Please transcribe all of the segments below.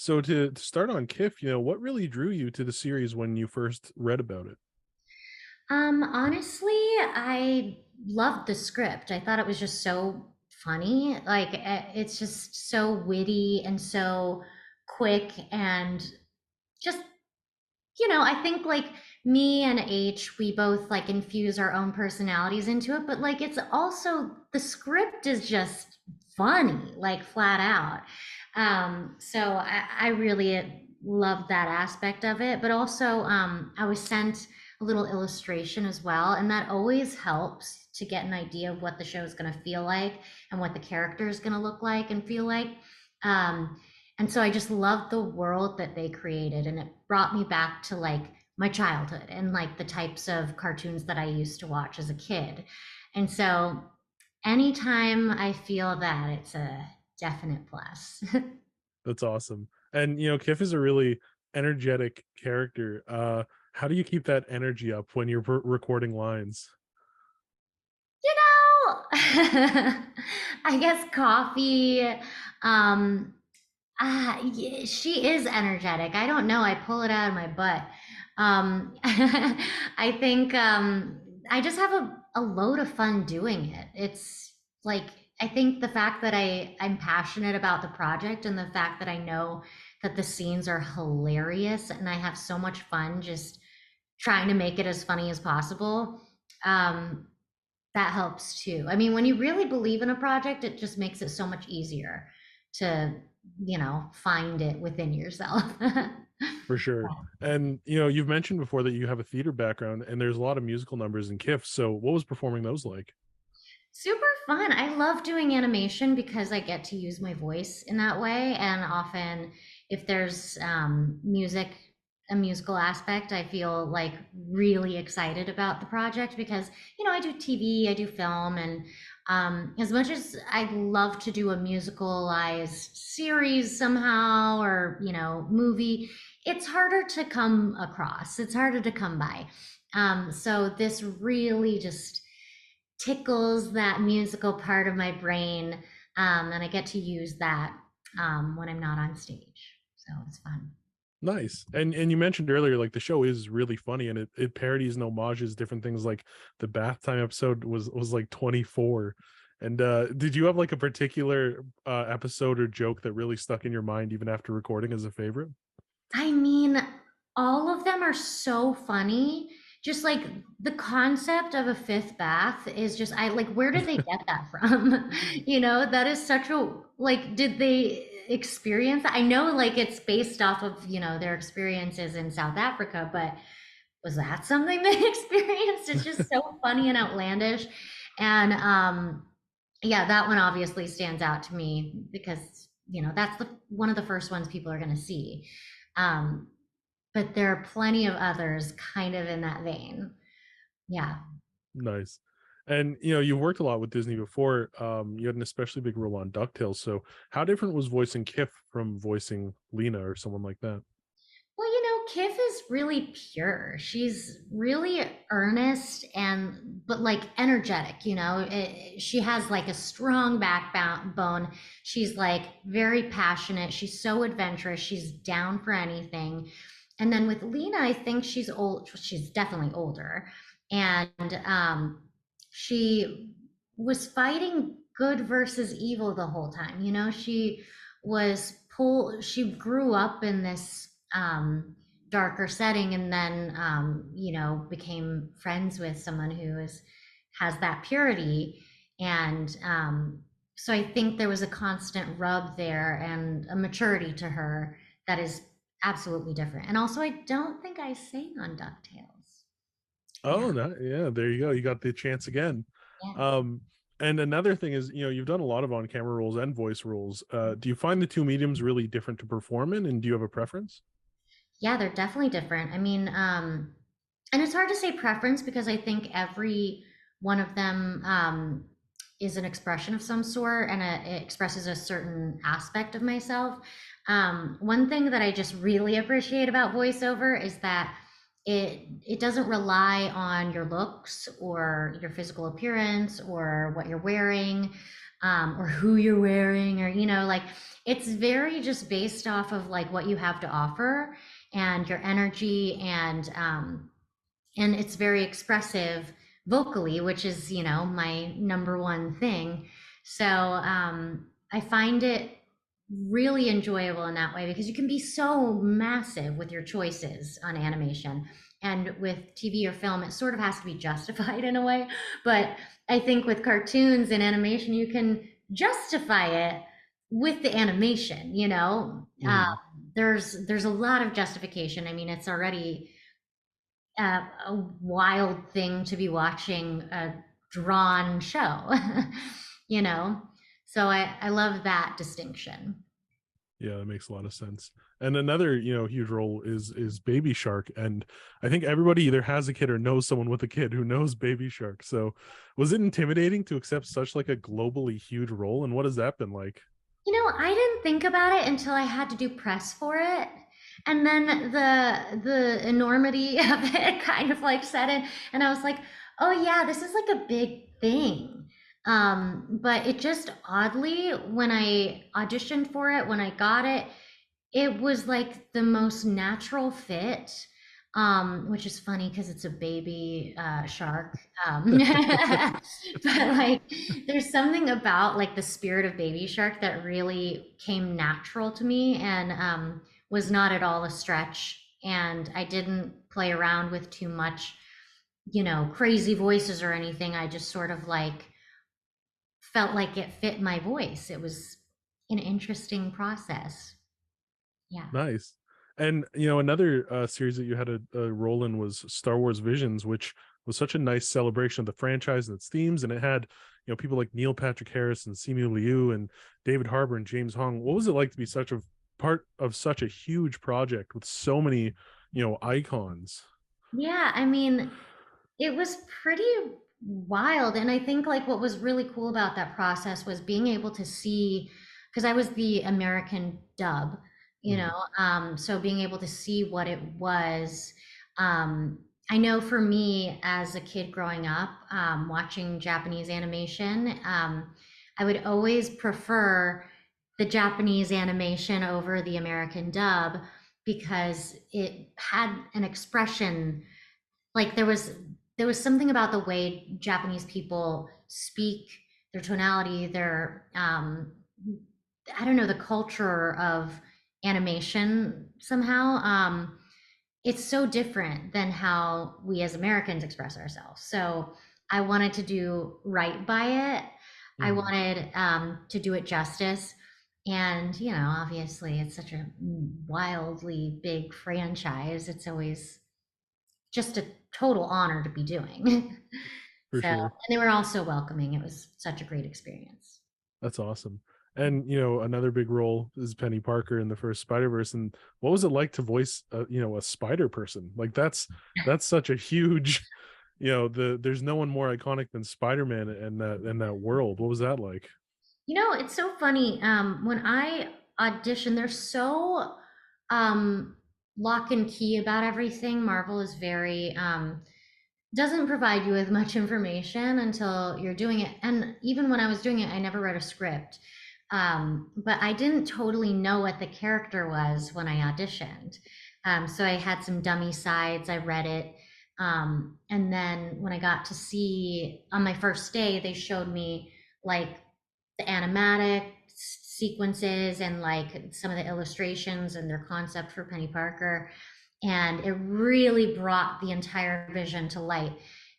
So to start on Kiff, what really drew you to the series when you first read about it? Honestly, I loved the script. I thought it was just so funny. Like, it's just so witty and so quick and just, I think like me and H, we both like infuse our own personalities into it, but like it's also the script is just funny, like flat out. So I really loved that aspect of it, but also I was sent a little illustration as well, and that always helps to get an idea of what the show is going to feel like and what the character is going to look like and feel like. Um, and so I just loved the world that they created, and it brought me back to like my childhood and like the types of cartoons that I used to watch as a kid. And so anytime I feel that, it's a definite plus. That's awesome. And Kiff is a really energetic character. How do you keep that energy up when you're recording lines? You know, I guess coffee. Um, yeah, she is energetic. I don't know. I pull it out of my butt. I think I just have a load of fun doing it. It's like I think the fact that I'm passionate about the project and the fact that I know that the scenes are hilarious and I have so much fun just trying to make it as funny as possible. Um, that helps too. I mean, when you really believe in a project, it just makes it so much easier to, find it within yourself. For sure. And you've mentioned before that you have a theater background, and there's a lot of musical numbers in Kiff. So what was performing those like? Super fun. I love doing animation because I get to use my voice in that way. And often, if there's a musical aspect, I feel like really excited about the project because, I do TV, I do film, and as much as I'd love to do a musicalized series somehow or, movie, it's harder to come across, it's harder to come by. So this really just tickles that musical part of my brain, and I get to use that when I'm not on stage. So it's fun. Nice. And you mentioned earlier, like the show is really funny, and it parodies and homages different things. Like the bath time episode was like 24. And did you have like a particular episode or joke that really stuck in your mind even after recording as a favorite? I mean, all of them are so funny. Just like the concept of a fifth bath is just, I like, where did they get that from? That is such a, like, did they experience that? I know, like, it's based off of, their experiences in South Africa, but was that something they experienced? It's just so funny and outlandish. And yeah, that one obviously stands out to me because, that's one of the first ones people are going to see. Um, but there are plenty of others kind of in that vein. Yeah. Nice. And you've worked a lot with Disney before. You had an especially big role on DuckTales. So how different was voicing Kif from voicing Lena or someone like that? Well, Kiff is really pure. She's really earnest and but like energetic, she has like a strong backbone. She's like very passionate. She's so adventurous. She's down for anything. And then with Lena, I think she's old. She's definitely older. And she was fighting good versus evil the whole time. She grew up in this darker setting and then became friends with someone has that purity. And so I think there was a constant rub there and a maturity to her that is absolutely different. And also, I don't think I sang on DuckTales. Oh, Yeah. no, yeah, there you go. You got the chance again. Yeah. Um, and another thing is, you've done a lot of on-camera roles and voice roles. Do you find the two mediums really different to perform in, and do you have a preference? Yeah, they're definitely different. I mean, and it's hard to say preference because I think every one of them is an expression of some sort and it expresses a certain aspect of myself. One thing that I just really appreciate about voiceover is that it doesn't rely on your looks or your physical appearance or what you're wearing. or who you're wearing, or, like it's very just based off of like what you have to offer and your energy, and it's very expressive vocally, which is, my number one thing. So I find it really enjoyable in that way because you can be so massive with your choices on animation. And with TV or film, it sort of has to be justified in a way. But I think with cartoons and animation, you can justify it with the animation, Mhm. there's a lot of justification. I mean, it's already a wild thing to be watching a drawn show, you know? So I love that distinction. Yeah, that makes a lot of sense. And another, huge role is Baby Shark. And I think everybody either has a kid or knows someone with a kid who knows Baby Shark. So was it intimidating to accept such like a globally huge role? And what has that been like? I didn't think about it until I had to do press for it. And then the enormity of it kind of like set in. And I was like, oh yeah, this is like a big thing. But it just oddly, when I auditioned for it, when I got it, it was like the most natural fit, which is funny because it's a baby shark. But like, there's something about like the spirit of Baby Shark that really came natural to me, and was not at all a stretch. And I didn't play around with too much, crazy voices or anything. I just sort of like felt like it fit my voice. It was an interesting process. Yeah. Nice. And another series that you had a role in was Star Wars Visions, which was such a nice celebration of the franchise and its themes. And it had, people like Neil Patrick Harris and Simu Liu and David Harbour and James Hong. What was it like to be such a part of such a huge project with so many, icons? Yeah, I mean, it was pretty wild. And I think like what was really cool about that process was being able to see, because I was the American dub, Mhm. so being able to see what it was. I know for me as a kid growing up, watching Japanese animation, I would always prefer the Japanese animation over the American dub because it had an expression, like there was something about the way Japanese people speak, their tonality, their I don't know, the culture of animation somehow. It's so different than how we as Americans express ourselves. So I wanted to do right by it. I Mhm. wanted to do it justice. And, obviously it's such a wildly big franchise. It's always just a total honor to be doing. For So, and sure. they were all so welcoming. It was such a great experience. That's awesome. And another big role is Penny Parker in the first Spider-Verse. And what was it like to voice a spider person? Like that's such a huge, there's no one more iconic than Spider-Man in that world. What was that like? It's so funny. When I audition, they're so um, lock and key about everything. Marvel is very doesn't provide you with much information until you're doing it. And even when I was doing it, I never read a script. But I didn't totally know what the character was when I auditioned. So I had some dummy sides. I read it. And then when I got to see on my first day, they showed me like the animatic sequences and like some of the illustrations and their concept for Penny Parker, and it really brought the entire vision to light.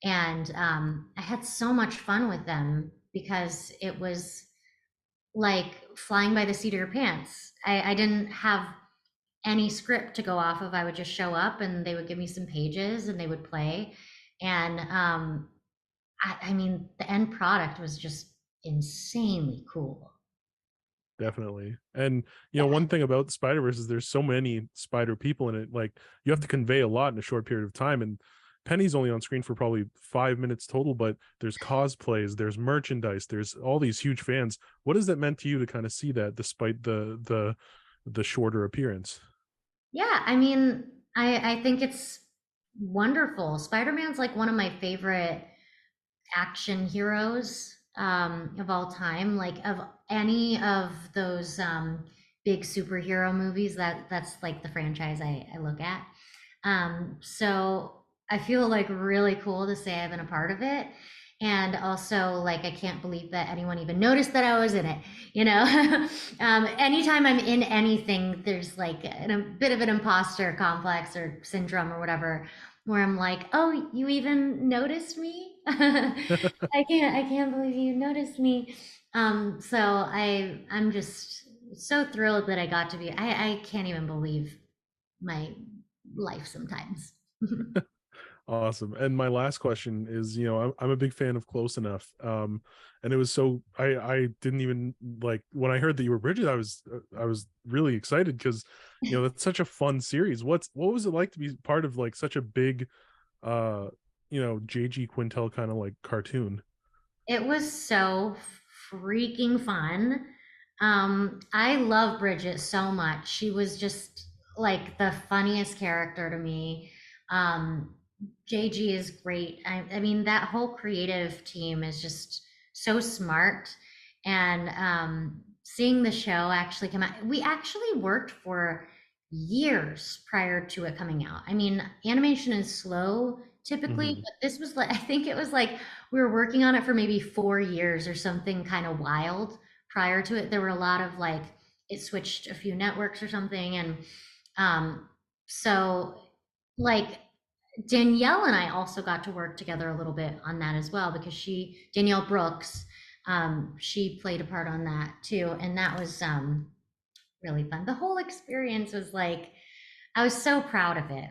And I had so much fun with them because it was like flying by the seat of your pants. I didn't have any script to go off of. I would just show up and they would give me some pages and they would play. And I mean, the end product was just insanely cool. Definitely. And one thing about Spider-Verse is there's so many spider people in it. Like you have to convey a lot in a short period of time. And Penny's only on screen for probably 5 minutes total, but there's cosplays, there's merchandise, there's all these huge fans. What has that meant to you to kind of see that despite the shorter appearance? Yeah, I mean, I think it's wonderful. Spider-Man's like one of my favorite action heroes. of all time, like of any of those big superhero movies. That's like the franchise I look at. So I feel like really cool to say I've been a part of it. And also, like, I can't believe that anyone even noticed that I was in it. You know, anytime I'm in anything, there's like a bit of an imposter complex or syndrome or whatever, where I'm like, oh, you even noticed me? I can't believe you noticed me. I'm just so thrilled that I got to be. I can't even believe my life sometimes. Awesome. And my last question is, I'm a big fan of Close Enough. And it was so I didn't even like when I heard that you were Bridget, I was really excited because that's such a fun series. What was it like to be part of like such a big uh JG Quintel kind of like cartoon? It was so freaking fun. I love Bridget so much. She was just like the funniest character to me. Um, JG is great. I mean, that whole creative team is just so smart. And seeing the show actually come out, we actually worked for years prior to it coming out. I mean, animation is slow typically, Hmm. but this was like, I think it was like we were working on it for maybe 4 years or something kind of wild prior to it. There were a lot of like, it switched a few networks or something. And um, so, like, Danielle and I also got to work together a little bit on that as well because Danielle Brooks, she played a part on that too. And that was really fun. The whole experience was like, I was so proud of it.